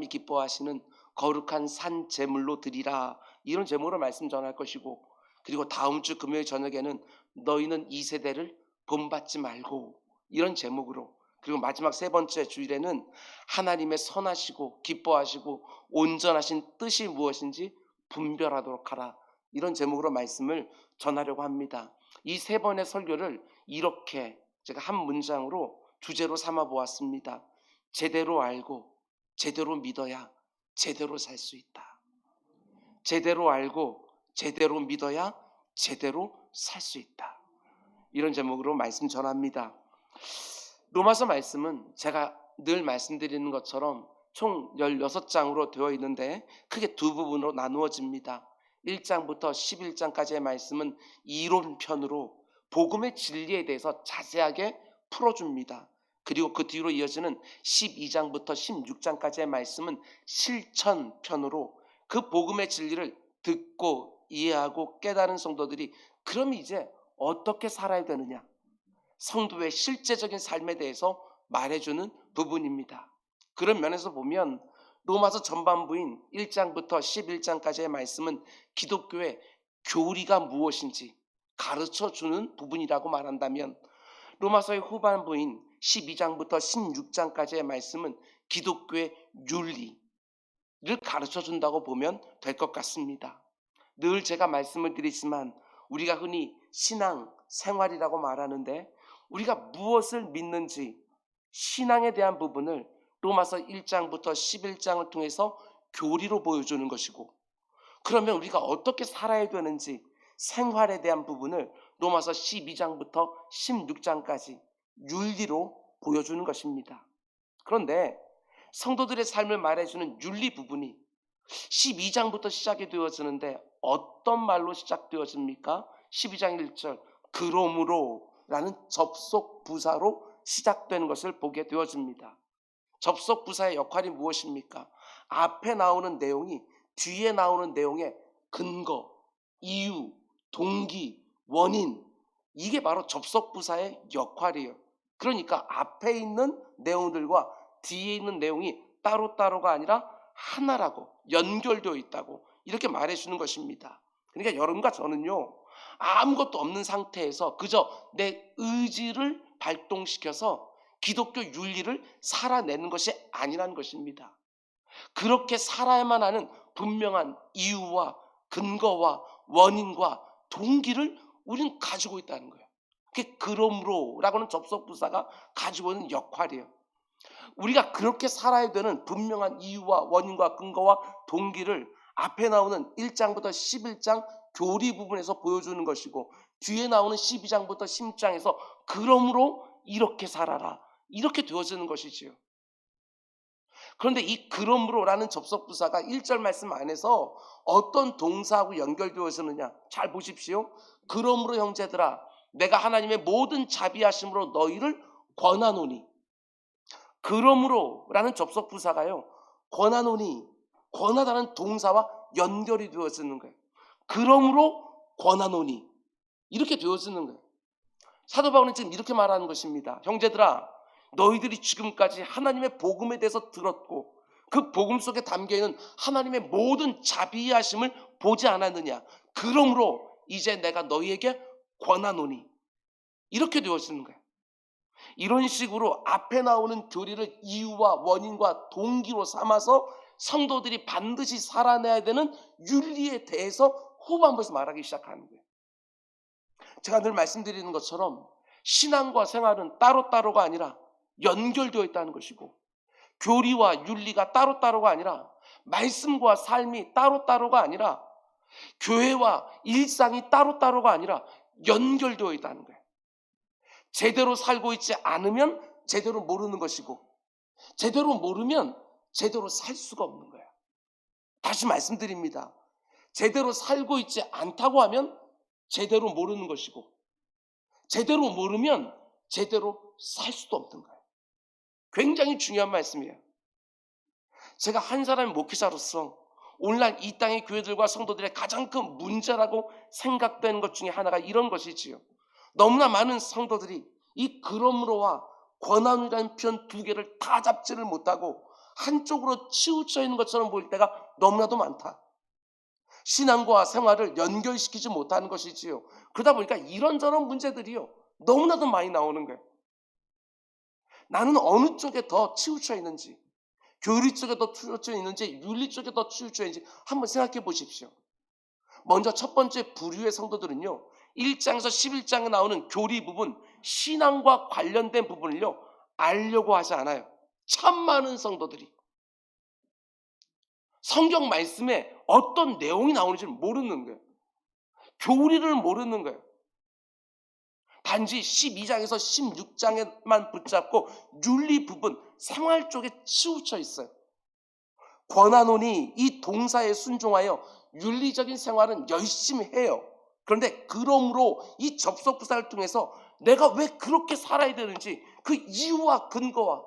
하나님이 기뻐하시는 거룩한 산 제물로 드리라, 이런 제목으로 말씀 전할 것이고, 그리고 다음 주 금요일 저녁에는 너희는 이 세대를 본받지 말고, 이런 제목으로, 그리고 마지막 세 번째 주일에는 하나님의 선하시고 기뻐하시고 온전하신 뜻이 무엇인지 분별하도록 하라, 이런 제목으로 말씀을 전하려고 합니다. 이 세 번의 설교를 이렇게 제가 한 문장으로 주제로 삼아 보았습니다. 제대로 알고 제대로 믿어야 제대로 살 수 있다. 제대로 알고 제대로 믿어야 제대로 살 수 있다. 이런 제목으로 말씀 전합니다. 로마서 말씀은 제가 늘 말씀드리는 것처럼 총 16장으로 되어 있는데 크게 두 부분으로 나누어집니다. 1장부터 11장까지의 말씀은 이론편으로 복음의 진리에 대해서 자세하게 풀어줍니다. 그리고 그 뒤로 이어지는 12장부터 16장까지의 말씀은 실천편으로 그 복음의 진리를 듣고 이해하고 깨달은 성도들이 그럼 이제 어떻게 살아야 되느냐, 성도의 실제적인 삶에 대해서 말해주는 부분입니다. 그런 면에서 보면 로마서 전반부인 1장부터 11장까지의 말씀은 기독교의 교리가 무엇인지 가르쳐주는 부분이라고 말한다면, 로마서의 후반부인 12장부터 16장까지의 말씀은 기독교의 윤리를 가르쳐준다고 보면 될 것 같습니다. 늘 제가 말씀을 드리지만 우리가 흔히 신앙 생활이라고 말하는데, 우리가 무엇을 믿는지 신앙에 대한 부분을 로마서 1장부터 11장을 통해서 교리로 보여주는 것이고, 그러면 우리가 어떻게 살아야 되는지 생활에 대한 부분을 로마서 12장부터 16장까지 윤리로 보여주는 것입니다. 그런데 성도들의 삶을 말해주는 윤리 부분이 12장부터 시작이 되어지는데 어떤 말로 시작되어집니까? 12장 1절 그러므로 라는 접속 부사로 시작되는 것을 보게 되어집니다. 접속 부사의 역할이 무엇입니까? 앞에 나오는 내용이 뒤에 나오는 내용의 근거, 이유, 동기, 원인, 이게 바로 접속 부사의 역할이에요. 그러니까 앞에 있는 내용들과 뒤에 있는 내용이 따로따로가 아니라 하나라고 연결되어 있다고 이렇게 말해주는 것입니다. 그러니까 여러분과 저는요, 아무것도 없는 상태에서 그저 내 의지를 발동시켜서 기독교 윤리를 살아내는 것이 아니라는 것입니다. 그렇게 살아야만 하는 분명한 이유와 근거와 원인과 동기를 우리는 가지고 있다는 거예요. 그게 그러므로라고는 접속부사가 가지고 있는 역할이에요. 우리가 그렇게 살아야 되는 분명한 이유와 원인과 근거와 동기를 앞에 나오는 1장부터 11장 교리 부분에서 보여주는 것이고, 뒤에 나오는 12장부터 10장에서 그러므로 이렇게 살아라, 이렇게 되어지는 것이지요. 그런데 이 그러므로라는 접속부사가 1절 말씀 안에서 어떤 동사하고 연결되어지느냐 잘 보십시오. 그러므로 형제들아 내가 하나님의 모든 자비하심으로 너희를 권하노니, 그러므로라는 접속부사가요, 권하노니, 권하다는 동사와 연결이 되어지는 거예요. 그러므로 권하노니, 이렇게 되어지는 거예요. 사도 바울은 지금 이렇게 말하는 것입니다. 형제들아 너희들이 지금까지 하나님의 복음에 대해서 들었고 그 복음 속에 담겨있는 하나님의 모든 자비하심을 보지 않았느냐, 그러므로 이제 내가 너희에게 권하노니, 이렇게 되어지는 거예요. 이런 식으로 앞에 나오는 교리를 이유와 원인과 동기로 삼아서 성도들이 반드시 살아내야 되는 윤리에 대해서 후반부에서 말하기 시작하는 거예요. 제가 늘 말씀드리는 것처럼 신앙과 생활은 따로따로가 아니라 연결되어 있다는 것이고, 교리와 윤리가 따로따로가 아니라, 말씀과 삶이 따로따로가 아니라, 교회와 일상이 따로따로가 아니라 연결되어 있다는 거예요. 제대로 살고 있지 않으면 제대로 모르는 것이고, 제대로 모르면 제대로 살 수가 없는 거예요. 다시 말씀드립니다. 제대로 살고 있지 않다고 하면 제대로 모르는 것이고, 제대로 모르면 제대로 살 수도 없는 거예요. 굉장히 중요한 말씀이에요. 제가 한 사람의 목회자로서 오늘날 이 땅의 교회들과 성도들의 가장 큰 문제라고 생각되는 것 중에 하나가 이런 것이지요. 너무나 많은 성도들이 이 그러므로와 권한이라는 표현 두 개를 다 잡지를 못하고 한쪽으로 치우쳐 있는 것처럼 보일 때가 너무나도 많다. 신앙과 생활을 연결시키지 못하는 것이지요. 그러다 보니까 이런저런 문제들이요, 너무나도 많이 나오는 거예요. 나는 어느 쪽에 더 치우쳐 있는지, 교리 쪽에 더 치우쳐 있는지, 윤리 쪽에 더 치우쳐 있는지 한번 생각해 보십시오. 먼저 첫 번째 부류의 성도들은요, 1장에서 11장에 나오는 교리 부분, 신앙과 관련된 부분을요, 알려고 하지 않아요. 참 많은 성도들이 성경 말씀에 어떤 내용이 나오는지를 모르는 거예요. 교리를 모르는 거예요. 단지 12장에서 16장에만 붙잡고 윤리 부분, 생활 쪽에 치우쳐 있어요. 권하노니 이 동사에 순종하여 윤리적인 생활은 열심히 해요. 그런데 그러므로 이 접속부사를 통해서 내가 왜 그렇게 살아야 되는지 그 이유와 근거와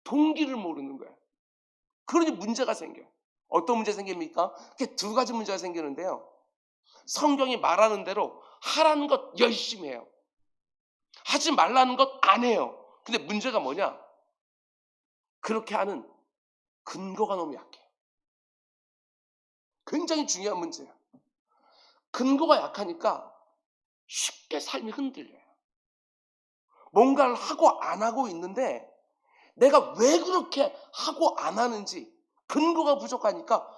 동기를 모르는 거예요. 그러니 문제가 생겨요. 어떤 문제 생깁니까? 그게 두 가지 문제가 생기는데요. 성경이 말하는 대로 하라는 것 열심히 해요. 하지 말라는 것 안 해요. 근데 문제가 뭐냐? 그렇게 하는 근거가 너무 약해요. 굉장히 중요한 문제예요. 근거가 약하니까 쉽게 삶이 흔들려요. 뭔가를 하고 안 하고 있는데 내가 왜 그렇게 하고 안 하는지 근거가 부족하니까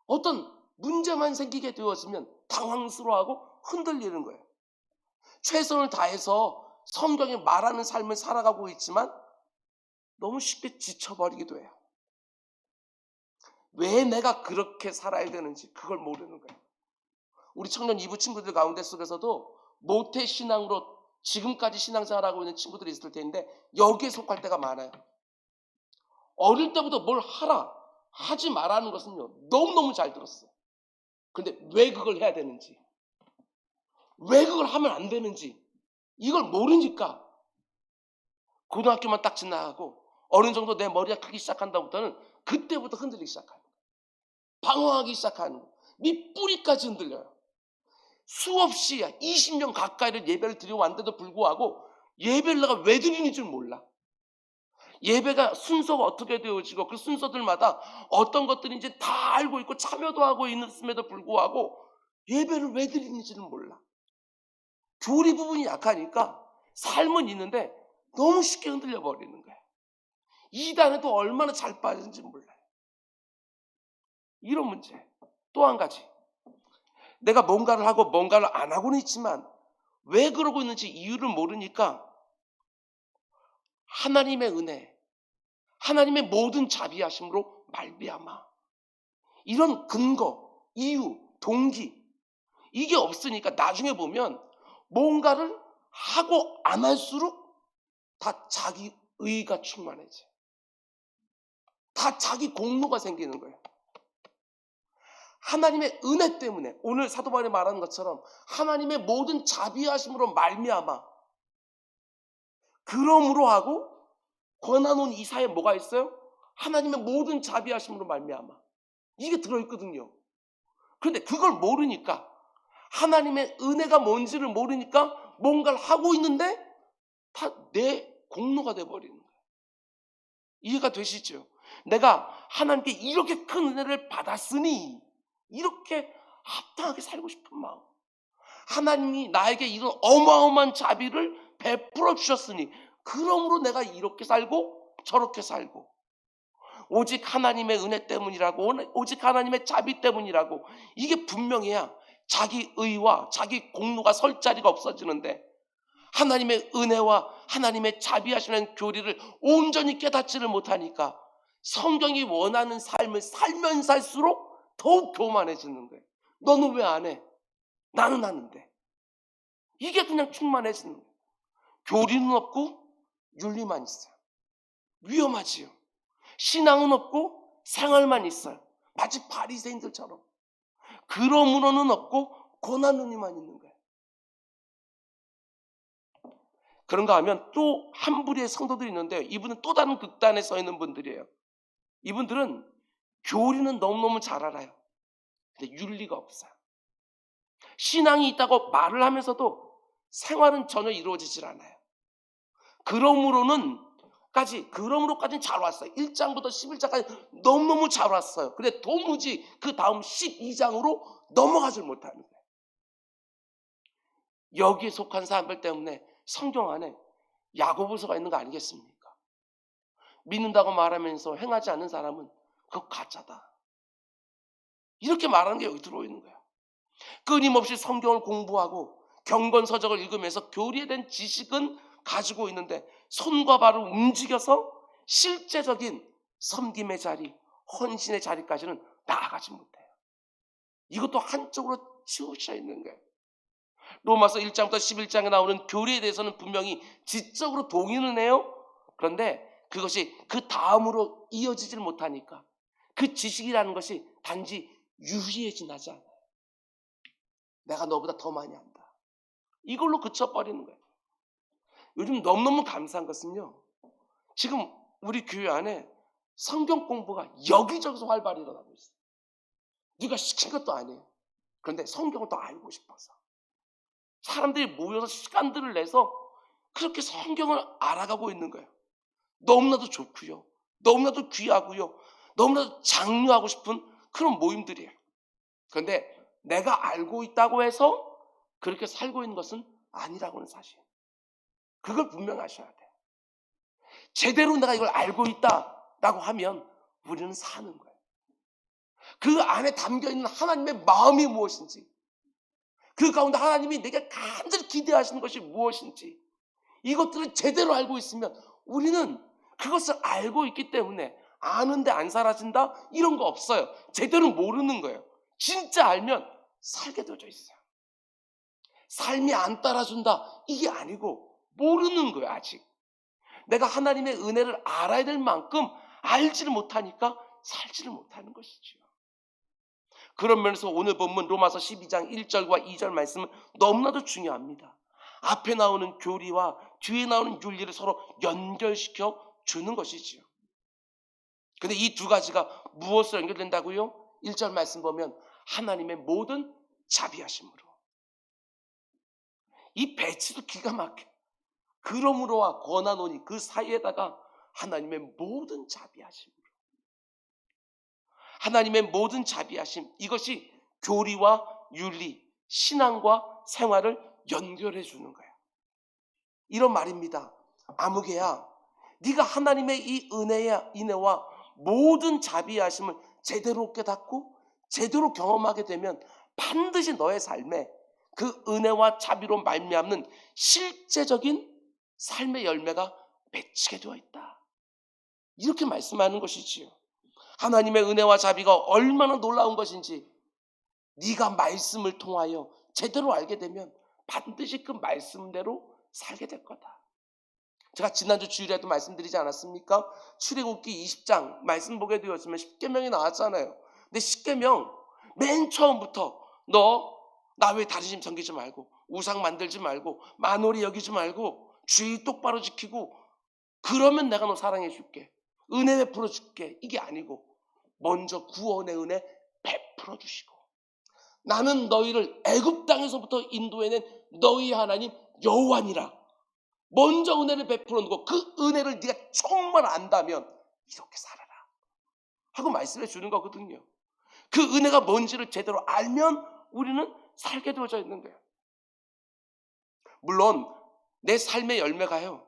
어떤 문제만 생기게 되어지면 당황스러워하고 흔들리는 거예요. 최선을 다해서 성경이 말하는 삶을 살아가고 있지만 너무 쉽게 지쳐버리기도 해요. 왜 내가 그렇게 살아야 되는지 그걸 모르는 거예요. 우리 청년 2부 친구들 가운데 속에서도 모태신앙으로 지금까지 신앙생활하고 있는 친구들이 있을 텐데 여기에 속할 때가 많아요. 어릴 때부터 뭘 하라, 하지 말라는 것은요, 너무너무 잘 들었어요. 근데 왜 그걸 해야 되는지, 왜 그걸 하면 안 되는지 이걸 모르니까 고등학교만 딱 지나가고 어느 정도 내 머리가 크기 시작한다부터는 그때부터 흔들리기 시작하는 거예요. 방황하기 시작하는 거예요. 밑뿌리까지 흔들려요. 수없이 20년 가까이를 예배를 드려왔는데도 불구하고 예배를 내가 왜 드리는지 몰라. 예배가 순서가 어떻게 되어지고 그 순서들마다 어떤 것들인지 다 알고 있고 참여도 하고 있음에도 불구하고 예배를 왜 드리는지는 몰라. 교리 부분이 약하니까 삶은 있는데 너무 쉽게 흔들려 버리는 거야. 이단에도 얼마나 잘 빠지는지 몰라요. 이런 문제. 또 한 가지. 내가 뭔가를 하고 뭔가를 안 하고는 있지만 왜 그러고 있는지 이유를 모르니까 하나님의 은혜, 하나님의 모든 자비하심으로 말미암아 이런 근거, 이유, 동기 이게 없으니까 나중에 보면 뭔가를 하고 안 할수록 다 자기 의가 충만해져. 다 자기 공로가 생기는 거예요. 하나님의 은혜 때문에 오늘 사도 바울이 말하는 것처럼 하나님의 모든 자비하심으로 말미암아 그러므로 하고 권하노니 이 사이에 뭐가 있어요? 하나님의 모든 자비하심으로 말미암아 이게 들어있거든요. 그런데 그걸 모르니까 하나님의 은혜가 뭔지를 모르니까 뭔가를 하고 있는데 다 내 공로가 돼버리는 거예요. 이해가 되시죠? 내가 하나님께 이렇게 큰 은혜를 받았으니 이렇게 합당하게 살고 싶은 마음, 하나님이 나에게 이런 어마어마한 자비를 베풀어 주셨으니 그러므로 내가 이렇게 살고 저렇게 살고 오직 하나님의 은혜 때문이라고 오직 하나님의 자비 때문이라고 이게 분명해야 자기 의와 자기 공로가 설 자리가 없어지는데 하나님의 은혜와 하나님의 자비하시는 교리를 온전히 깨닫지를 못하니까 성경이 원하는 삶을 살면 살수록 더욱 교만해지는 거예요. 너는 왜 안 해? 나는 하는데. 이게 그냥 충만해지는 거예요. 교리는 없고 윤리만 있어요. 위험하지요. 신앙은 없고 생활만 있어요. 마치 바리새인들처럼. 그러므로는 없고 고난은이만 있는 거예요. 그런가 하면 또 한 부류의 성도들이 있는데 이분은 또 다른 극단에 서 있는 분들이에요. 이분들은 교리는 너무너무 잘 알아요. 근데 윤리가 없어요. 신앙이 있다고 말을 하면서도 생활은 전혀 이루어지질 않아요. 그러므로는 그러므로까지는 잘 왔어요. 1장부터 11장까지 너무너무 잘 왔어요. 근데 도무지 그 다음 12장으로 넘어가질 못하는 거예요. 여기에 속한 사람들 때문에 성경 안에 야고보서가 있는 거 아니겠습니까? 믿는다고 말하면서 행하지 않는 사람은 그거 가짜다. 이렇게 말하는 게 여기 들어있는 거예요. 끊임없이 성경을 공부하고 경건서적을 읽으면서 교리에 대한 지식은 가지고 있는데 손과 발을 움직여서 실제적인 섬김의 자리, 헌신의 자리까지는 나아가지 못해요. 이것도 한쪽으로 치우쳐 있는 거예요. 로마서 1장부터 11장에 나오는 교리에 대해서는 분명히 지적으로 동의는 해요. 그런데 그것이 그 다음으로 이어지질 못하니까 그 지식이라는 것이 단지 유희에 지나지 않아요. 내가 너보다 더 많이 한다. 이걸로 그쳐버리는 거예요. 요즘 너무너무 감사한 것은요, 지금 우리 교회 안에 성경 공부가 여기저기서 활발히 일어나고 있어요. 네가 시킨 것도 아니에요. 그런데 성경을 더 알고 싶어서 사람들이 모여서 시간들을 내서 그렇게 성경을 알아가고 있는 거예요. 너무나도 좋고요, 너무나도 귀하고요, 너무나도 장려하고 싶은 그런 모임들이에요. 그런데 내가 알고 있다고 해서 그렇게 살고 있는 것은 아니라고는 사실. 그걸 분명하셔야 돼요. 제대로 내가 이걸 알고 있다라고 하면 우리는 사는 거예요. 그 안에 담겨있는 하나님의 마음이 무엇인지, 그 가운데 하나님이 내게 간절히 기대하시는 것이 무엇인지, 이것들을 제대로 알고 있으면 우리는 그것을 알고 있기 때문에 아는데 안 사라진다? 이런 거 없어요. 제대로 모르는 거예요. 진짜 알면 살게 되어져 있어요. 삶이 안 따라준다? 이게 아니고 모르는 거예요. 아직 내가 하나님의 은혜를 알아야 될 만큼 알지를 못하니까 살지를 못하는 것이죠. 그런 면에서 오늘 본문 로마서 12장 1절과 2절 말씀은 너무나도 중요합니다. 앞에 나오는 교리와 뒤에 나오는 윤리를 서로 연결시켜 주는 것이지요. 근데 이 두 가지가 무엇으로 연결된다고요? 1절 말씀 보면 하나님의 모든 자비하심으로. 이 배치도 기가 막혀. 그러므로와 권하노니 그 사이에다가 하나님의 모든 자비하심으로. 하나님의 모든 자비하심, 이것이 교리와 윤리, 신앙과 생활을 연결해 주는 거예요. 이런 말입니다. 아무개야, 네가 하나님의 이 은혜와 모든 자비하심을 제대로 깨닫고 제대로 경험하게 되면 반드시 너의 삶에 그 은혜와 자비로 말미암는 실제적인 삶의 열매가 맺히게 되어 있다. 이렇게 말씀하는 것이지요. 하나님의 은혜와 자비가 얼마나 놀라운 것인지 네가 말씀을 통하여 제대로 알게 되면 반드시 그 말씀대로 살게 될 거다. 제가 지난주 주일에도 말씀드리지 않았습니까? 출애굽기 20장 말씀 보게 되었으면 십계명이 나왔잖아요. 근데 십계명 맨 처음부터 너 나 외에 다른 신 섬기지 말고 우상 만들지 말고 만홀히 여기지 말고 주의 똑바로 지키고 그러면 내가 너 사랑해 줄게, 은혜 베풀어 줄게, 이게 아니고 먼저 구원의 은혜 베풀어 주시고 나는 너희를 애굽 땅에서부터 인도해낸 너희 하나님 여호와니라. 먼저 은혜를 베풀어 놓고 그 은혜를 네가 정말 안다면 이렇게 살아라 하고 말씀해 주는 거거든요. 그 은혜가 뭔지를 제대로 알면 우리는 살게 되어져 있는 거예요. 물론 내 삶의 열매가요,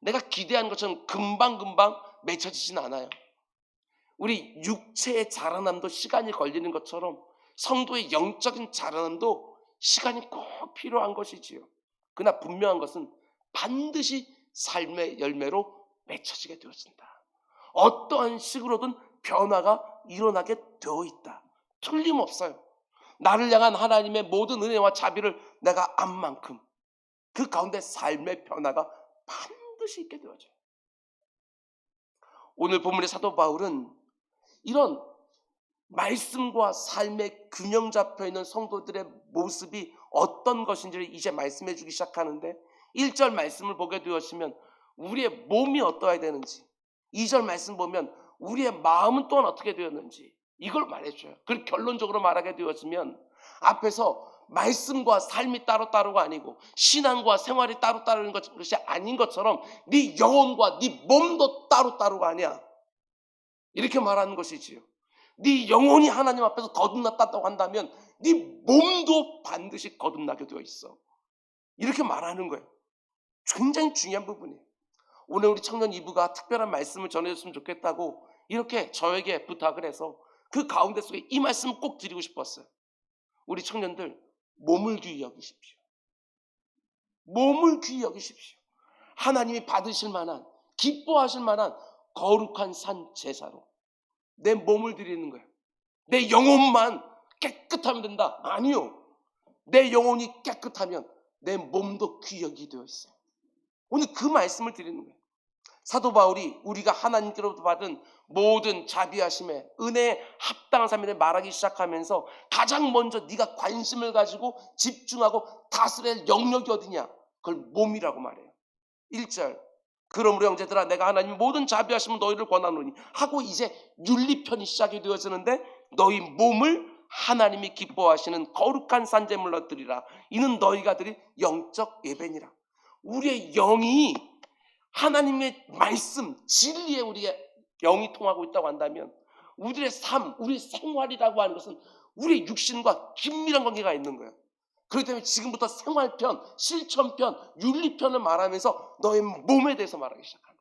내가 기대한 것처럼 금방금방 맺혀지진 않아요. 우리 육체의 자라남도 시간이 걸리는 것처럼 성도의 영적인 자라남도 시간이 꼭 필요한 것이지요. 그러나 분명한 것은 반드시 삶의 열매로 맺혀지게 되어진다. 어떠한 식으로든 변화가 일어나게 되어 있다. 틀림없어요. 나를 향한 하나님의 모든 은혜와 자비를 내가 안 만큼 그 가운데 삶의 변화가 반드시 있게 되어져요. 오늘 본문의 사도 바울은 이런 말씀과 삶의 균형 잡혀있는 성도들의 모습이 어떤 것인지를 이제 말씀해 주기 시작하는데 1절 말씀을 보게 되었으면 우리의 몸이 어떠해야 되는지, 2절 말씀 보면 우리의 마음은 또한 어떻게 되었는지 이걸 말해줘요. 그리고 결론적으로 말하게 되었으면 앞에서 말씀과 삶이 따로따로가 아니고 신앙과 생활이 따로따로인 것이 아닌 것처럼 네 영혼과 네 몸도 따로따로가 아니야. 이렇게 말하는 것이지요. 네 영혼이 하나님 앞에서 거듭났다고 한다면 네 몸도 반드시 거듭나게 되어 있어. 이렇게 말하는 거예요. 굉장히 중요한 부분이에요. 오늘 우리 청년 이부가 특별한 말씀을 전해줬으면 좋겠다고 이렇게 저에게 부탁을 해서 그 가운데 속에 이 말씀을 꼭 드리고 싶었어요. 우리 청년들 몸을 귀히 여기십시오. 몸을 귀히 여기십시오. 하나님이 받으실 만한, 기뻐하실 만한 거룩한 산 제사로 내 몸을 드리는 거예요. 내 영혼만 깨끗하면 된다. 아니요. 내 영혼이 깨끗하면 내 몸도 귀히 여기게 되어 있어요. 오늘 그 말씀을 드리는 거예요. 사도 바울이 우리가 하나님께로부터 받은 모든 자비하심에 은혜에 합당한 삶에 말하기 시작하면서 가장 먼저 네가 관심을 가지고 집중하고 다스려야 할 영역이 어디냐? 그걸 몸이라고 말해요. 1절 그러므로 형제들아 내가 하나님의 모든 자비하심을 너희를 권하노니 하고 이제 윤리편이 시작이 되어지는데 너희 몸을 하나님이 기뻐하시는 거룩한 산제물로 드리라. 이는 너희가 드릴 영적 예배니라. 우리의 영이 하나님의 말씀, 진리에 우리의 영이 통하고 있다고 한다면 우리의 삶, 우리의 생활이라고 하는 것은 우리의 육신과 긴밀한 관계가 있는 거예요. 그렇기 때문에 지금부터 생활편, 실천편, 윤리편을 말하면서 너의 몸에 대해서 말하기 시작합니다.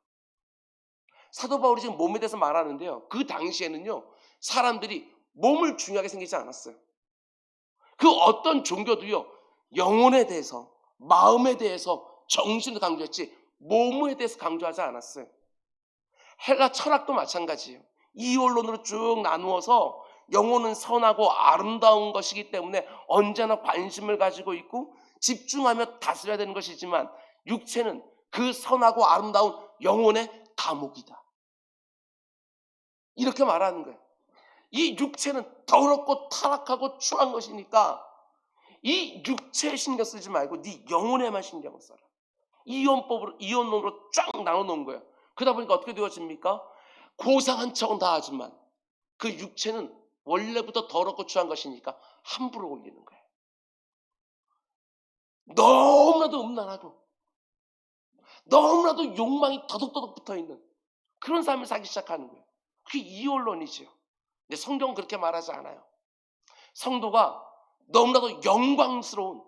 사도 바울이 지금 몸에 대해서 말하는데요. 그 당시에는요. 사람들이 몸을 중요하게 생기지 않았어요. 그 어떤 종교도요. 영혼에 대해서, 마음에 대해서, 정신을 강조했지 몸에 대해서 강조하지 않았어요. 헬라 철학도 마찬가지예요. 이원론으로 쭉 나누어서 영혼은 선하고 아름다운 것이기 때문에 언제나 관심을 가지고 있고 집중하며 다스려야 되는 것이지만 육체는 그 선하고 아름다운 영혼의 감옥이다. 이렇게 말하는 거예요. 이 육체는 더럽고 타락하고 추한 것이니까 이 육체에 신경 쓰지 말고 네 영혼에만 신경을 써라. 이원론으로 쫙 나눠놓은 거예요. 그러다 보니까 어떻게 되어집니까? 고상한 척은 다 하지만 그 육체는 원래부터 더럽고 추한 것이니까 함부로 올리는 거예요. 너무나도 음란하고 너무나도 욕망이 더덕더덕 붙어있는 그런 삶을 살기 시작하는 거예요. 그게 이원론이죠. 근데 성경은 그렇게 말하지 않아요. 성도가 너무나도 영광스러운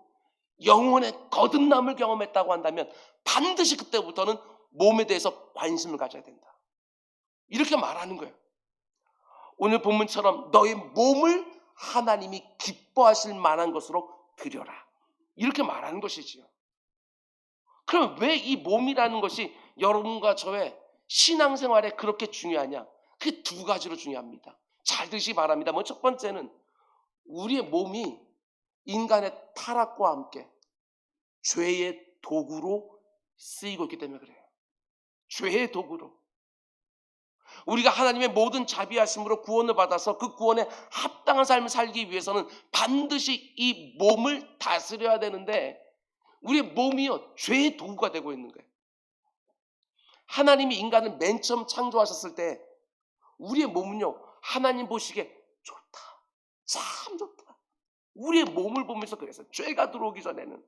영혼의 거듭남을 경험했다고 한다면 반드시 그때부터는 몸에 대해서 관심을 가져야 된다. 이렇게 말하는 거예요. 오늘 본문처럼 너의 몸을 하나님이 기뻐하실 만한 것으로 드려라. 이렇게 말하는 것이지요. 그럼 왜 이 몸이라는 것이 여러분과 저의 신앙생활에 그렇게 중요하냐? 그게 두 가지로 중요합니다. 잘 들으시기 바랍니다. 첫 번째는 우리의 몸이 인간의 타락과 함께 죄의 도구로 쓰이고 있기 때문에 그래요. 죄의 도구로. 우리가 하나님의 모든 자비하심으로 구원을 받아서 그 구원에 합당한 삶을 살기 위해서는 반드시 이 몸을 다스려야 되는데 우리의 몸이요 죄의 도구가 되고 있는 거예요. 하나님이 인간을 맨 처음 창조하셨을 때 우리의 몸은요 하나님 보시기에 좋다, 참 좋다. 우리의 몸을 보면서 그래서 죄가 들어오기 전에는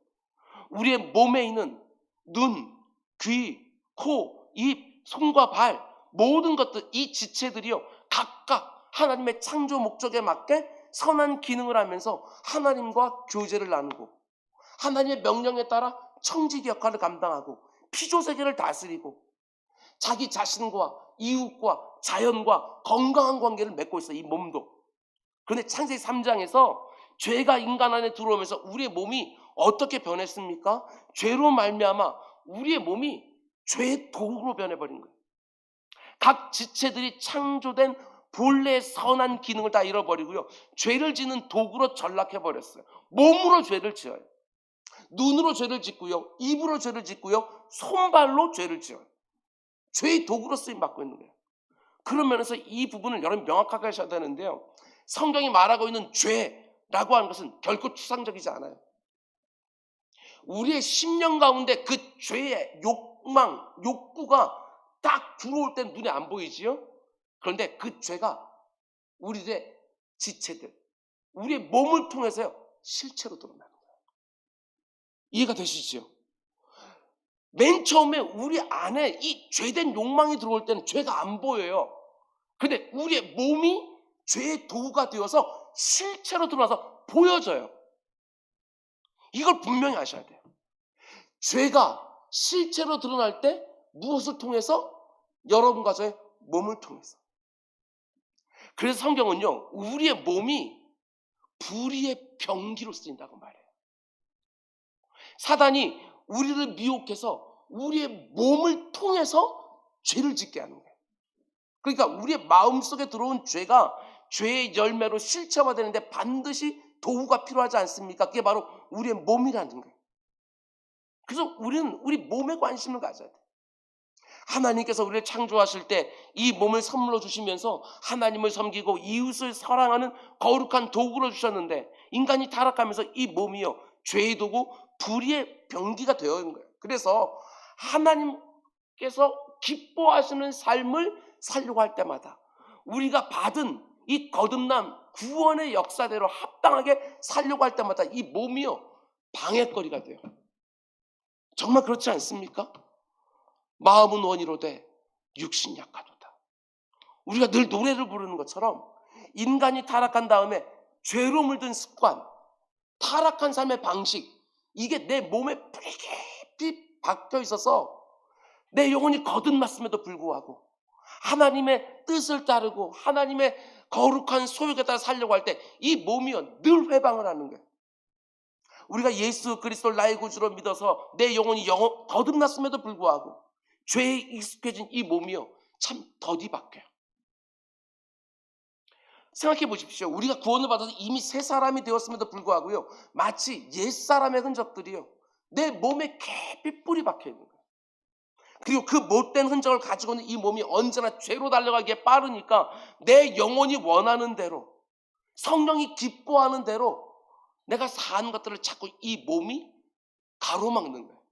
우리의 몸에 있는 눈, 귀, 코, 입, 손과 발 모든 것들 이 지체들이요 각각 하나님의 창조 목적에 맞게 선한 기능을 하면서 하나님과 교제를 나누고 하나님의 명령에 따라 청지기 역할을 감당하고 피조세계를 다스리고 자기 자신과 이웃과 자연과 건강한 관계를 맺고 있어요. 이 몸도. 그런데 창세기 3장에서 죄가 인간 안에 들어오면서 우리의 몸이 어떻게 변했습니까? 죄로 말미암아 우리의 몸이 죄의 도구로 변해버린 거예요. 각 지체들이 창조된 본래의 선한 기능을 다 잃어버리고요. 죄를 짓는 도구로 전락해버렸어요. 몸으로 죄를 지어요. 눈으로 죄를 짓고요. 입으로 죄를 짓고요. 손발로 죄를 지어요. 죄의 도구로 쓰임받고 있는 거예요. 그런 면에서 이 부분을 여러분 명확하게 하셔야 되는데요. 성경이 말하고 있는 죄라고 하는 것은 결코 추상적이지 않아요. 우리의 심령 가운데 그 죄의 욕망, 욕구가 딱 들어올 땐 눈에 안 보이지요? 그런데 그 죄가 우리의 지체들, 우리의 몸을 통해서요 실체로 드러나는 거예요. 이해가 되시죠? 맨 처음에 우리 안에 이 죄된 욕망이 들어올 때는 죄가 안 보여요. 근데 우리의 몸이 죄의 도구가 되어서 실체로 드러나서 보여져요. 이걸 분명히 아셔야 돼요. 죄가 실체로 드러날 때 무엇을 통해서? 여러분과 저의 몸을 통해서. 그래서 성경은요, 우리의 몸이 불의의 병기로 쓰인다고 말해요. 사단이 우리를 미혹해서 우리의 몸을 통해서 죄를 짓게 하는 거예요. 그러니까 우리의 마음속에 들어온 죄가 죄의 열매로 실체화되는데 반드시 도구가 필요하지 않습니까? 그게 바로 우리의 몸이라는 거예요. 그래서 우리는 우리 몸에 관심을 가져야 돼요. 하나님께서 우리를 창조하실 때 이 몸을 선물로 주시면서 하나님을 섬기고 이웃을 사랑하는 거룩한 도구로 주셨는데 인간이 타락하면서 이 몸이요, 죄의 도구, 불의의 병기가 되어 있는 거예요. 그래서 하나님께서 기뻐하시는 삶을 살려고 할 때마다 우리가 받은 이 거듭남 구원의 역사대로 합당하게 살려고 할 때마다 이 몸이요, 방해거리가 돼요. 정말 그렇지 않습니까? 마음은 원이로되 육신 약하도다. 우리가 늘 노래를 부르는 것처럼 인간이 타락한 다음에 죄로 물든 습관, 타락한 삶의 방식, 이게 내 몸에 깊이 박혀 있어서 내 영혼이 거듭났음에도 불구하고 하나님의 뜻을 따르고 하나님의 거룩한 소욕에 따라 살려고 할 때 이 몸이요, 늘 회방을 하는 거예요. 우리가 예수 그리스도를 나의 구주로 믿어서 내 영혼이 거듭났음에도 불구하고 죄에 익숙해진 이 몸이요, 참 더디 바뀌어요. 생각해 보십시오. 우리가 구원을 받아서 이미 새 사람이 되었음에도 불구하고요, 마치 옛 사람의 흔적들이요, 내 몸에 깊이 뿌리 박혀 있는 거예요. 그리고 그 못된 흔적을 가지고는 이 몸이 언제나 죄로 달려가기에 빠르니까 내 영혼이 원하는 대로, 성령이 기뻐하는 대로 내가 사는 것들을 자꾸 이 몸이 가로막는 거예요.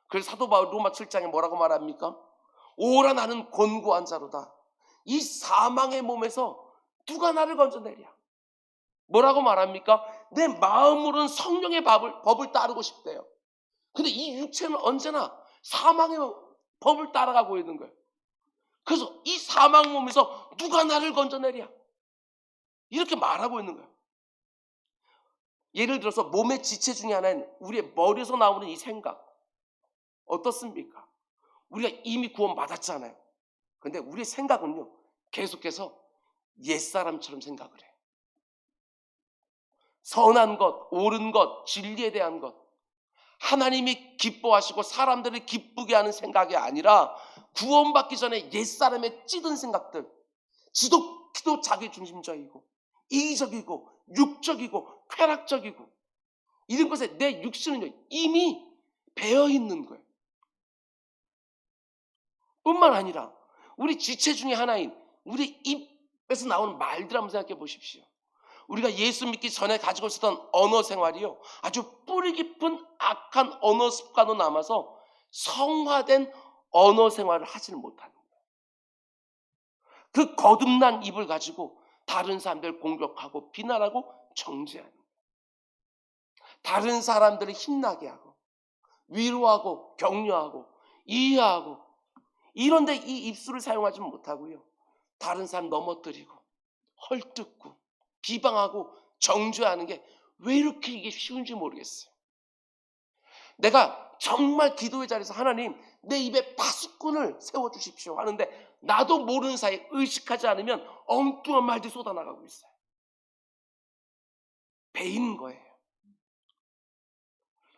그래서 사도 바울 로마 7장에 뭐라고 말합니까? 오라 나는 곤고한 자로다. 이 사망의 몸에서 누가 나를 건져내랴. 뭐라고 말합니까? 내 마음으로는 성령의 법을 따르고 싶대요. 근데 이 육체는 언제나 사망의 법을 따라가고 있는 거예요. 그래서 이 사망 몸에서 누가 나를 건져내랴. 이렇게 말하고 있는 거예요. 예를 들어서 몸의 지체 중에 하나는 우리의 머리에서 나오는 이 생각. 어떻습니까? 우리가 이미 구원 받았잖아요. 근데 우리의 생각은요, 계속해서 옛사람처럼 생각을 해요. 선한 것, 옳은 것, 진리에 대한 것, 하나님이 기뻐하시고 사람들을 기쁘게 하는 생각이 아니라 구원받기 전에 옛사람의 찌든 생각들, 지독히도 자기중심적이고 이기적이고 육적이고 쾌락적이고 이런 것에 내 육신은요, 이미 배어있는 거예요. 뿐만 아니라 우리 지체 중에 하나인 우리 입에서 나오는 말들 한번 생각해 보십시오. 우리가 예수 믿기 전에 가지고 있었던 언어 생활이요, 아주 뿌리 깊은 악한 언어 습관으로 남아서 성화된 언어 생활을 하지는 못하는 거예요. 그 거듭난 입을 가지고 다른 사람들을 공격하고 비난하고 정죄하는 거예요. 다른 사람들을 힘나게 하고 위로하고 격려하고 이해하고, 이런데 이 입술을 사용하지 못하고요, 다른 사람 넘어뜨리고 헐뜯고 비방하고 정죄하는 게 왜 이렇게 이게 쉬운지 모르겠어요. 내가 정말 기도의 자리에서 하나님, 내 입에 파수꾼을 세워주십시오 하는데 나도 모르는 사이에 의식하지 않으면 엉뚱한 말들이 쏟아나가고 있어요. 배인 거예요.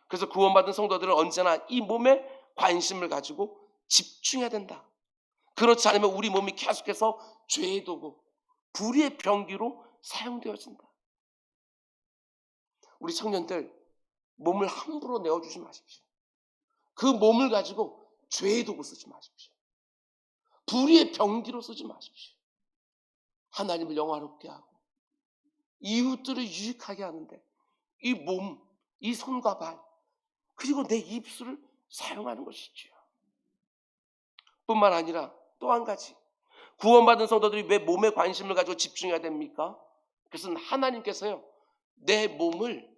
그래서 구원받은 성도들은 언제나 이 몸에 관심을 가지고 집중해야 된다. 그렇지 않으면 우리 몸이 계속해서 죄의 도구, 불의의 병기로 사용되어진다. 우리 청년들, 몸을 함부로 내어주지 마십시오. 그 몸을 가지고 죄의 도구 쓰지 마십시오. 불의의 병기로 쓰지 마십시오. 하나님을 영화롭게 하고 이웃들을 유익하게 하는데 이 몸, 이 손과 발, 그리고 내 입술을 사용하는 것이지요. 뿐만 아니라 또 한 가지, 구원받은 성도들이 왜 몸에 관심을 가지고 집중해야 됩니까? 그것은 하나님께서요, 내 몸을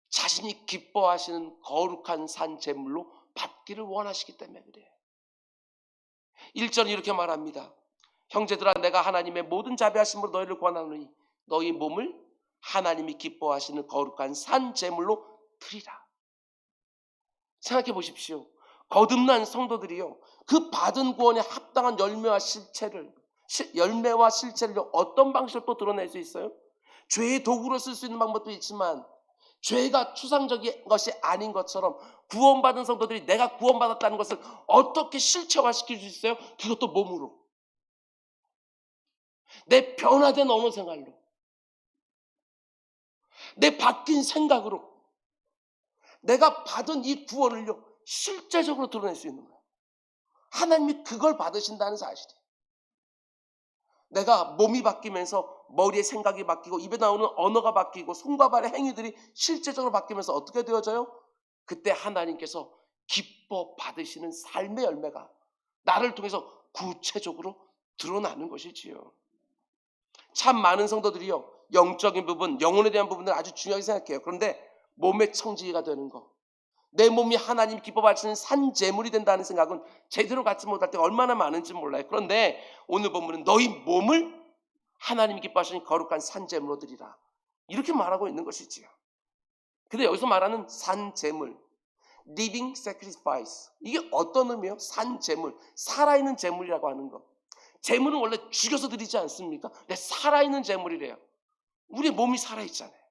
자신이 기뻐하시는 거룩한 산 제물로 받기를 원하시기 때문에 그래요. 1절은 이렇게 말합니다. 형제들아, 내가 하나님의 모든 자비하심으로 너희를 권하노니 너희 몸을 하나님이 기뻐하시는 거룩한 산 제물로 드리라. 생각해 보십시오. 거듭난 성도들이요, 그 받은 구원에 합당한 열매와 실체를 어떤 방식으로 또 드러낼 수 있어요? 죄의 도구로 쓸 수 있는 방법도 있지만 죄가 추상적인 것이 아닌 것처럼 구원받은 성도들이 내가 구원받았다는 것을 어떻게 실체화시킬 수 있어요? 그것도 몸으로. 내 변화된 언어 생활로, 내 바뀐 생각으로 내가 받은 이 구원을요, 실제적으로 드러낼 수 있는 거예요. 하나님이 그걸 받으신다는 사실이에요. 내가 몸이 바뀌면서 머리의 생각이 바뀌고 입에 나오는 언어가 바뀌고 손과 발의 행위들이 실제적으로 바뀌면서 어떻게 되어져요? 그때 하나님께서 기뻐 받으시는 삶의 열매가 나를 통해서 구체적으로 드러나는 것이지요. 참 많은 성도들이요, 영적인 부분, 영혼에 대한 부분을 아주 중요하게 생각해요. 그런데 몸의 청지기가 되는 거, 내 몸이 하나님 기뻐 받으시는 산제물이 된다는 생각은 제대로 갖지 못할 때가 얼마나 많은지 몰라요. 그런데 오늘 본문은 너희 몸을 하나님 기뻐하시는 거룩한 산제물로 드리라, 이렇게 말하고 있는 것이지요. 근데 여기서 말하는 산제물, living sacrifice, 이게 어떤 의미예요? 산제물, 살아있는 제물이라고 하는 거. 제물은 원래 죽여서 드리지 않습니까? 근데 살아있는 제물이래요. 우리 몸이 살아있잖아요.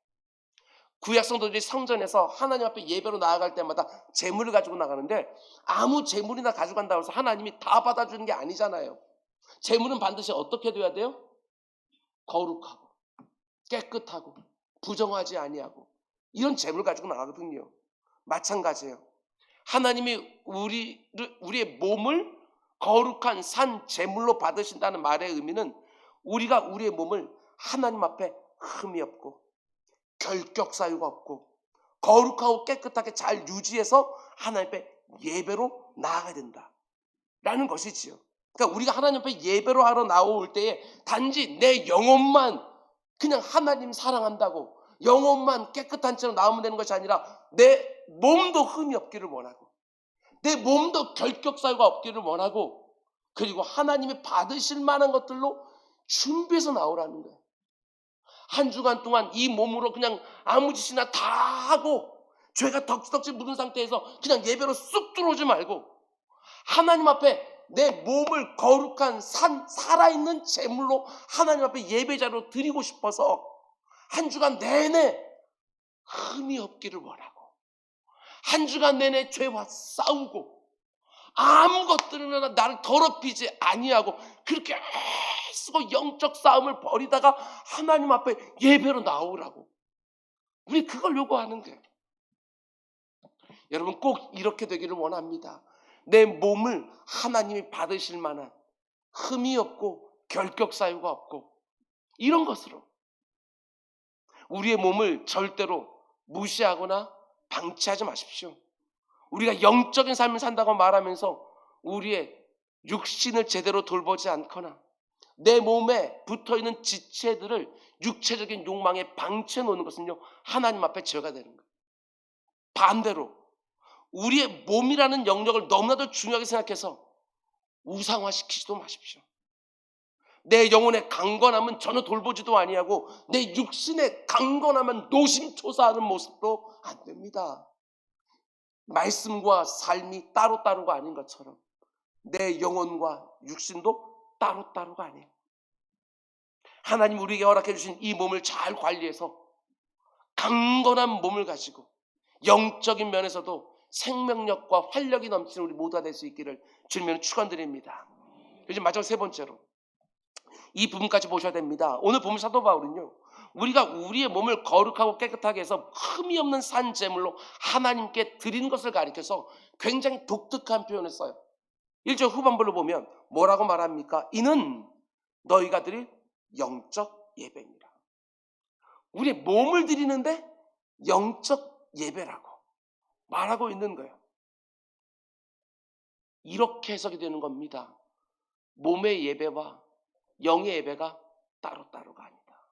구약 성도들이 성전에서 하나님 앞에 예배로 나아갈 때마다 제물을 가지고 나가는데, 아무 제물이나 가져간다고 해서 하나님이 다 받아주는 게 아니잖아요. 제물은 반드시 어떻게 돼야 돼요? 거룩하고 깨끗하고 부정하지 아니하고 이런 제물 가지고 나가거든요. 마찬가지예요. 하나님이 우리의 몸을 거룩한 산 제물로 받으신다는 말의 의미는 우리가 우리의 몸을 하나님 앞에 흠이 없고 결격 사유가 없고 거룩하고 깨끗하게 잘 유지해서 하나님 앞에 예배로 나아가야 된다라는 것이지요. 그러니까 우리가 하나님 앞에 예배로 하러 나올 때에 단지 내 영혼만 그냥 하나님 사랑한다고 영혼만 깨끗한 채로 나오면 되는 것이 아니라 내 몸도 흠이 없기를 원하고 내 몸도 결격 사유가 없기를 원하고, 그리고 하나님이 받으실 만한 것들로 준비해서 나오라는 거예요. 한 주간 동안 이 몸으로 그냥 아무 짓이나 다 하고 죄가 덕지덕지 묻은 상태에서 그냥 예배로 쑥 들어오지 말고 하나님 앞에 내 몸을 거룩한 살아있는 제물로 하나님 앞에 예배자로 드리고 싶어서 한 주간 내내 흠이 없기를 원하고 한 주간 내내 죄와 싸우고 아무것들이나 나를 더럽히지 아니하고 그렇게 애쓰고 영적 싸움을 벌이다가 하나님 앞에 예배로 나오라고, 우리 그걸 요구하는 거예요. 여러분 꼭 이렇게 되기를 원합니다. 내 몸을 하나님이 받으실 만한 흠이 없고 결격 사유가 없고 이런 것으로 우리의 몸을 절대로 무시하거나 방치하지 마십시오. 우리가 영적인 삶을 산다고 말하면서 우리의 육신을 제대로 돌보지 않거나 내 몸에 붙어있는 지체들을 육체적인 욕망에 방치해 놓는 것은요, 하나님 앞에 죄가 되는 거예요. 반대로 우리의 몸이라는 영역을 너무나도 중요하게 생각해서 우상화시키지도 마십시오. 내 영혼의 강건함은 전혀 돌보지도 아니하고 내 육신의 강건함은 노심초사하는 모습도 안 됩니다. 말씀과 삶이 따로따로가 아닌 것처럼 내 영혼과 육신도 따로따로가 아니에요. 하나님 우리에게 허락해 주신 이 몸을 잘 관리해서 강건한 몸을 가지고 영적인 면에서도 생명력과 활력이 넘치는 우리 모두가 될 수 있기를 주님으로 축원드립니다. 이제 마지막 세 번째로 이 부분까지 보셔야 됩니다. 오늘 보면 사도 바울은요, 우리가 우리의 몸을 거룩하고 깨끗하게 해서 흠이 없는 산 제물로 하나님께 드리는 것을 가리켜서 굉장히 독특한 표현을 써요. 1절 후반부를 보면 뭐라고 말합니까? 이는 너희가 드릴 영적 예배입니다. 우리의 몸을 드리는데 영적 예배라고 말하고 있는 거예요. 이렇게 해석이 되는 겁니다. 몸의 예배와 영의 예배가 따로따로가 아니다.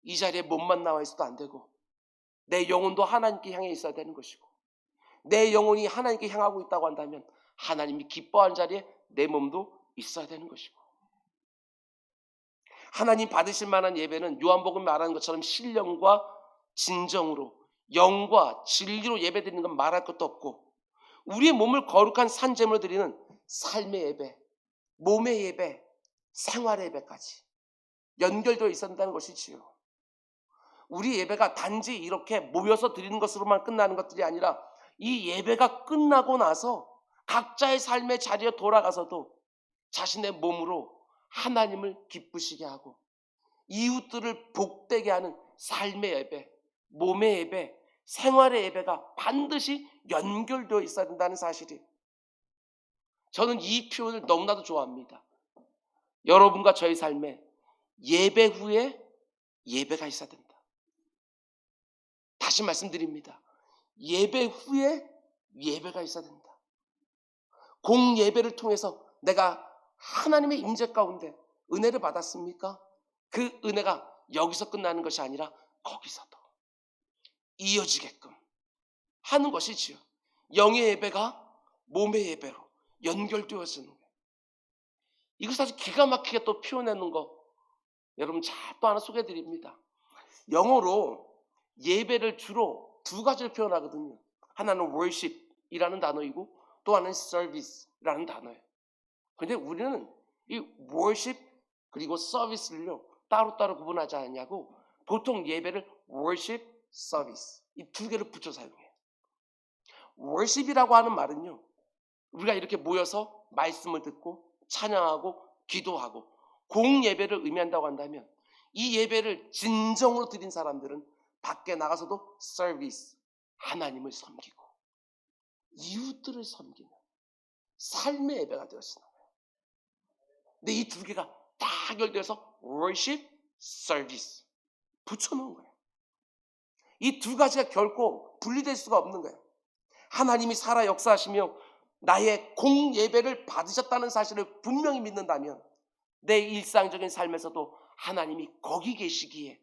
이 자리에 몸만 나와 있어도 안 되고 내 영혼도 하나님께 향해 있어야 되는 것이고 내 영혼이 하나님께 향하고 있다고 한다면 하나님이 기뻐하는 자리에 내 몸도 있어야 되는 것이고 하나님 받으실 만한 예배는 요한복음에 말하는 것처럼 신령과 진정으로 영과 진리로 예배드리는 건 말할 것도 없고 우리의 몸을 거룩한 산제물로 드리는 삶의 예배, 몸의 예배, 생활의 예배까지 연결되어 있었다는 것이지요. 우리 예배가 단지 이렇게 모여서 드리는 것으로만 끝나는 것들이 아니라 이 예배가 끝나고 나서 각자의 삶의 자리에 돌아가서도 자신의 몸으로 하나님을 기쁘시게 하고 이웃들을 복되게 하는 삶의 예배, 몸의 예배, 생활의 예배가 반드시 연결되어 있어야 된다는 사실이 저는 이 표현을 너무나도 좋아합니다. 여러분과 저의 삶에 예배 후에 예배가 있어야 된다. 다시 말씀드립니다. 예배 후에 예배가 있어야 된다. 공예배를 통해서 내가 하나님의 임재 가운데 은혜를 받았습니까? 그 은혜가 여기서 끝나는 것이 아니라 거기서도 이어지게끔 하는 것이지요. 영의 예배가 몸의 예배로 연결되어지는 거예요. 이것을 아주 기가 막히게 또 표현하는 거 여러분 또 하나 소개해드립니다. 영어로 예배를 주로 두 가지를 표현하거든요. 하나는 worship이라는 단어이고 또 하나는 service라는 단어예요. 그런데 우리는 이 worship 그리고 service를요 따로따로 구분하지 않냐고 보통 예배를 worship, service 이 두 개를 붙여 사용해요. worship이라고 하는 말은요 우리가 이렇게 모여서 말씀을 듣고 찬양하고 기도하고 공예배를 의미한다고 한다면 이 예배를 진정으로 드린 사람들은 밖에 나가서도 서비스, 하나님을 섬기고 이웃들을 섬기는 삶의 예배가 되었습니다. 근데 이 두 개가 다 연결돼서 worship, service 붙여놓은 거예요. 이 두 가지가 결코 분리될 수가 없는 거예요. 하나님이 살아 역사하시며 나의 공예배를 받으셨다는 사실을 분명히 믿는다면 내 일상적인 삶에서도 하나님이 거기 계시기에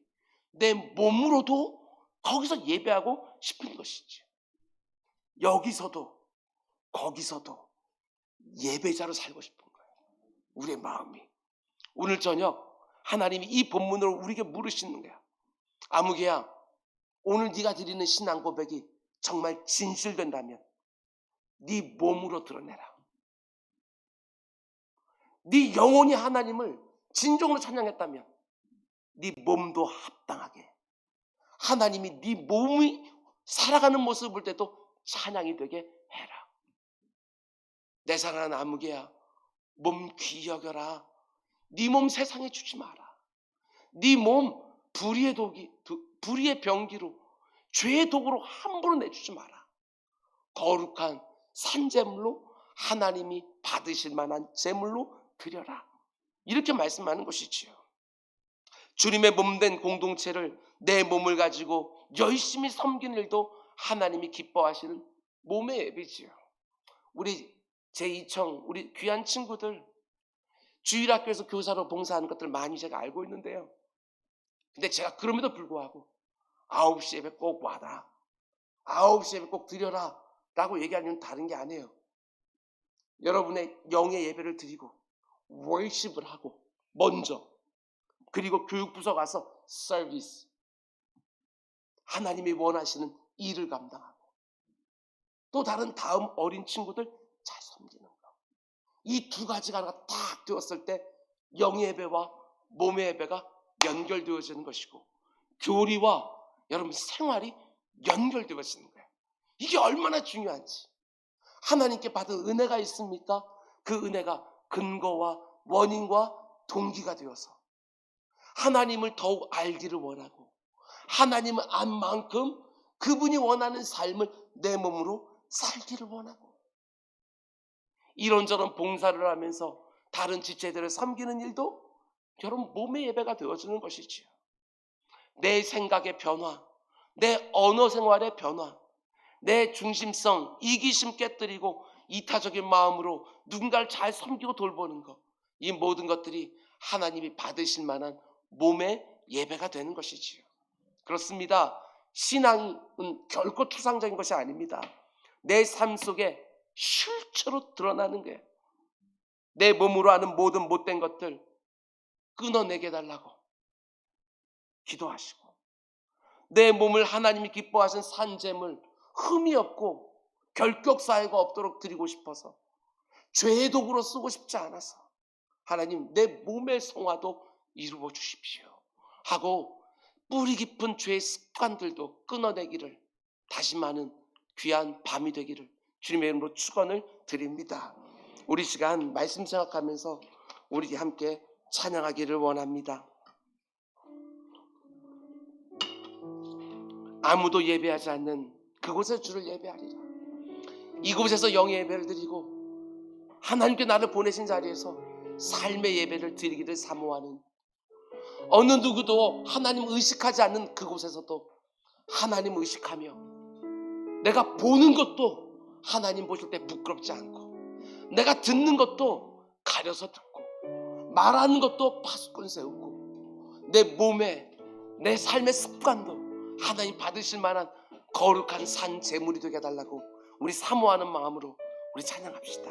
내 몸으로도 거기서 예배하고 싶은 것이죠. 여기서도 거기서도 예배자로 살고 싶은 거예요. 우리의 마음이. 오늘 저녁 하나님이 이 본문으로 우리에게 물으시는 거야. 아무개야 오늘 네가 드리는 신앙 고백이 정말 진실된다면 네 몸으로 드러내라. 네 영혼이 하나님을 진정으로 찬양했다면 네 몸도 합당하게 하나님이 네 몸이 살아가는 모습을 볼 때도 찬양이 되게 해라. 내 사랑하는 아무개야 몸 귀히 여겨라. 네 몸 세상에 주지 마라. 네 몸 불의의 병기로 죄의 도구로 함부로 내주지 마라. 거룩한 산제물로 하나님이 받으실 만한 제물로 드려라. 이렇게 말씀하는 것이지요. 주님의 몸된 공동체를 내 몸을 가지고 열심히 섬기는 일도 하나님이 기뻐하시는 몸의 예배지요. 우리 제2청 우리 귀한 친구들 주일학교에서 교사로 봉사하는 것들 많이 제가 알고 있는데요. 근데 제가 그럼에도 불구하고 9시 예배 꼭 와라. 9시 예배 꼭 드려라. 라고 얘기하는 다른 게 아니에요. 여러분의 영의 예배를 드리고 월십을 하고 먼저 그리고 교육부서 가서 서비스 하나님이 원하시는 일을 감당하고 또 다른 다음 어린 친구들 잘 섬기는 거. 이 두 가지가 하나가 딱 되었을 때 영의 예배와 몸의 예배가 연결되어지는 것이고 교리와 여러분 생활이 연결되어지는 거예요. 이게 얼마나 중요한지. 하나님께 받은 은혜가 있습니까? 그 은혜가 근거와 원인과 동기가 되어서 하나님을 더욱 알기를 원하고 하나님을 안 만큼 그분이 원하는 삶을 내 몸으로 살기를 원하고 이런저런 봉사를 하면서 다른 지체들을 섬기는 일도 여러분 몸의 예배가 되어주는 것이지요. 내 생각의 변화, 내 언어 생활의 변화, 내 중심성, 이기심 깨뜨리고 이타적인 마음으로 누군가를 잘 섬기고 돌보는 것, 이 모든 것들이 하나님이 받으실 만한 몸의 예배가 되는 것이지요. 그렇습니다. 신앙은 결코 추상적인 것이 아닙니다. 내 삶 속에 실제로 드러나는 거예요. 내 몸으로 하는 모든 못된 것들 끊어내게 해달라고 기도하시고, 내 몸을 하나님이 기뻐하신 산재물 흠이 없고 결격 사유가 없도록 드리고 싶어서, 죄의 도구로 쓰고 싶지 않아서 하나님 내 몸의 성화도 이루어 주십시오 하고 뿌리 깊은 죄의 습관들도 끊어내기를 다짐하는 귀한 밤이 되기를 주님의 이름으로 축원을 드립니다. 우리 시간 말씀 생각하면서 우리 함께 찬양하기를 원합니다. 아무도 예배하지 않는 그곳에 주를 예배하리라. 이곳에서 영의 예배를 드리고 하나님께 나를 보내신 자리에서 삶의 예배를 드리기를 사모하는, 어느 누구도 하나님 의식하지 않는 그곳에서도 하나님 의식하며, 내가 보는 것도 하나님 보실 때 부끄럽지 않고, 내가 듣는 것도 가려서 듣고, 말하는 것도 파수꾼 세우고, 내 몸에 내 삶의 습관도 하나님 받으실 만한 거룩한 산 제물이 되게 해달라고 우리 사모하는 마음으로 우리 찬양합시다.